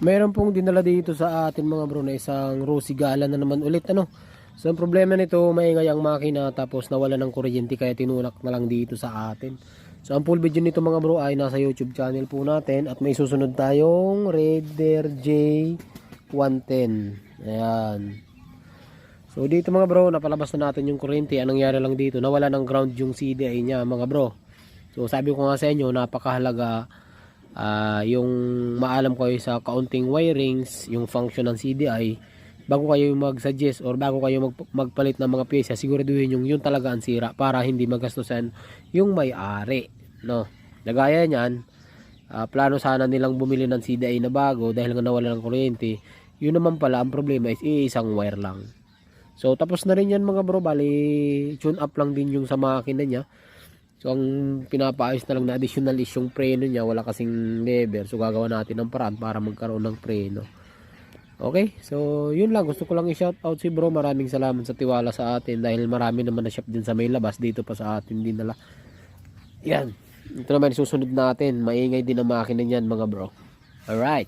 Meron pong dinala dito sa atin mga bro na isang Rosy Gala na naman ulit ano. So ang problema nito, maingay ang makina tapos nawala ng kuryente kaya tinulak na lang dito sa atin. So ang full video nito mga bro ay nasa YouTube channel po natin at may susunod tayong Raider J110. Ayan. So dito mga bro, napalabas na natin yung kuryente. Anong nangyari lang dito? Nawala ng ground yung CDI niya mga bro. So sabi ko nga sa inyo, napakahalaga yung maalam kayo sa kaunting wirings, yung function ng CDI bago kayo mag-suggest or bago kayo magpalit ng mga pyesa. Siguraduhin yung yun talaga ang sira para hindi magastusan yung may-ari, no? Nagaya niyan, plano sana nilang bumili ng CDI na bago dahil nga nawala ng kuryente. Yun naman pala ang problema is isang wire lang. So tapos na rin yan mga bro, bali tune up lang din yung sa makina niya. So ang pinapaayos na lang na additional is yung preno niya, wala kasing lever. So gagawa natin ng paraan para magkaroon ng preno. Okay, so yun lang, gusto ko lang i-shout out si bro. Maraming salamat sa tiwala sa atin dahil marami naman na shop din sa may labas, dito pa sa atin din nala. Yan, ito naman susunod natin, maingay din ang makina niyan mga bro. Alright.